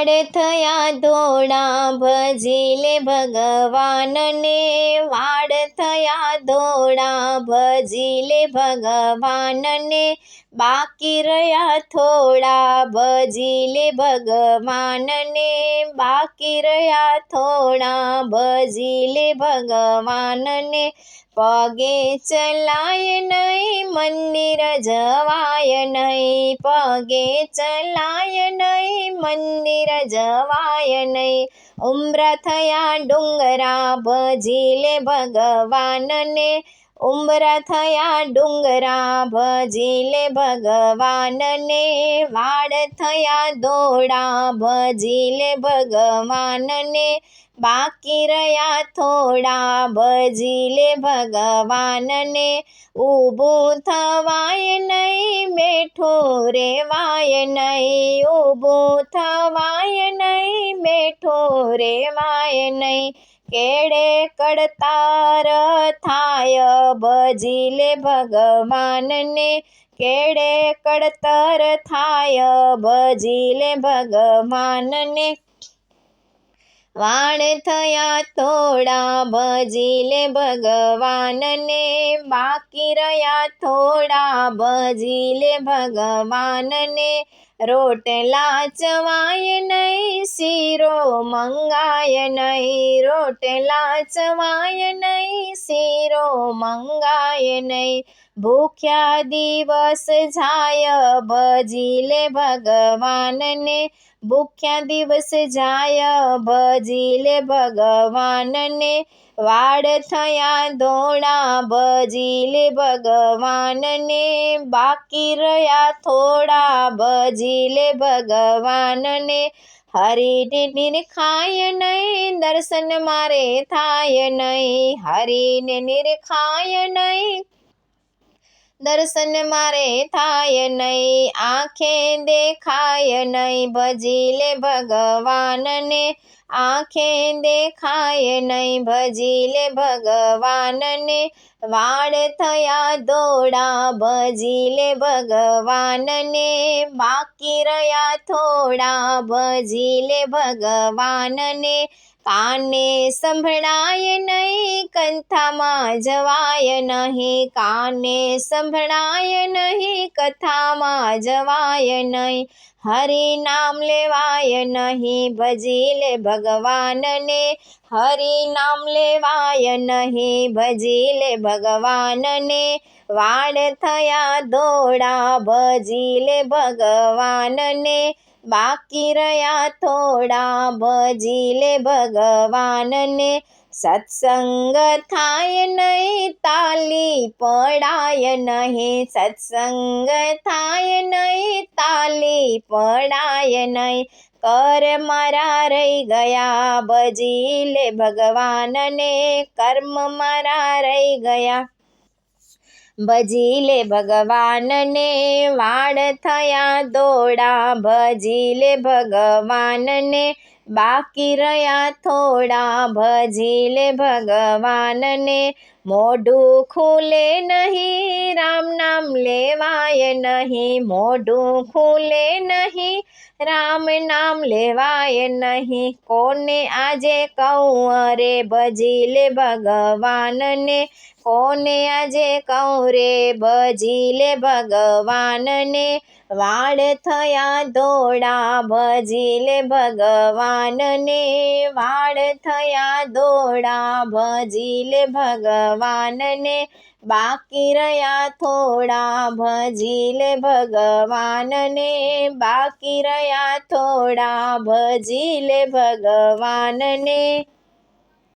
વાળ થયા ધોળા ભજી લે ભગવાનને, વાળ થયા ધોળા ભજી લે ભગવાનને, બાકી રહ્યા થોડા ભજી લે ભગવાનને, બાકી રહ્યા થોડા ભજી લે ભગવાનને, પગે ચલાય નહીં મંદિર જવાય નહીં, પગે ચલાય નહીં મંદિર જવાય નહીં, ઉમ્ર થયા ડુંગરા ભજી લે ભગવાનને, ઉમ્ર થયા ડુંગરા ભજી લે ભગવાનને, વાળ થયા ધોળા ભજી લે ભગવાનને, બાકી રહ્યા થોડા ભજી લે ભગવાનને, ઊભું થવાય નહીં બેઠું રેવાય નહીં, ઊભું થવાય નહીં બેઠું રેવાય નહીં, કેળે કડતાર થાય ભજી લે ભગવાનને, કેળે કડતર થાય ભજી લે ભગવાનને, વાળ થયા થોડા ભજી લે ભગવાનને, બાકી રહ્યા થોડા ભજી લે ભગવાનને, રોટલા ચવાય નહીં શીરો મંગાય નહીં, રોટલા ચવાય નહીં શીરો મંગાય નહીં, ભૂખ્યા દિવસ જાય ભજી લે ભગવાનને, ભૂખ્યા દિવસ જાય ભજી લે ભગવાનને, વાળ થયા ધોળા ભજી લે ભગવાનને, બાકી રહ્યા થોડા ભજી લે ભગવાનને, હરિને નિરખાય નહીં દર્શન મારે થાય નહીં, હરિને નિરખાય નહીં દર્શન મારે થાય નહીં, આંખે દેખાય નહીં ભજી લે ભગવાનને, આંખે દેખાય નહીં ભજી લે ભગવાનને, વાળ થયા ધોળા ભજી લે ભગવાનને, બાકી રહ્યા થોડા ભજી લે ભગવાનને, કાને સંભળાય નહીં કથામાં જવાય નહીં, કાને સંભળાય નહીં કથામાં જવાય નહીં, હરિ નામ લેવાય નહીં ભજી લે ભગવાનને, હરિ નામ લેવાય નહીં ભજી લે ભગવાનને, વાળ થયા ધોળા ભજી લે ભગવાનને, બાકી રહ્યા થોડા ભજી લે ભગવાનને, સત્સંગ થાય નહીં તાલી પડાય નહીં, સત્સંગ થાય નહીં તાલી પડાય નહીં, કર મારા રહી ગયા ભજી લે ભગવાનને, કર્મ મારા રહી ગયા ભજી લે ભગવાનને, વાળ થયા ધોળા ભજી લે ભગવાનને, બાકી રહ્યા થોડા ભજી લે ભગવાનને, મોઢું ખુલે નહીં રામ નામ લેવાય નહીં, મોઢું ખુલે નહીં રામ નામ લેવાય નહીં, કોને આજે કહું રે ભજી લે ભગવાનને, કોને આજે કહું રે ભજી લે ભગવાનને, વાળ થયા ધોળા ભજી લે ભગવાનને, વાળ થયા ધોળા ભજી લે ભગવાનને, બાકી રહ્યા થોડા ભજી લે ભગવાનને, બાકી રહ્યા થોડા ભજી લે ભગવાનને.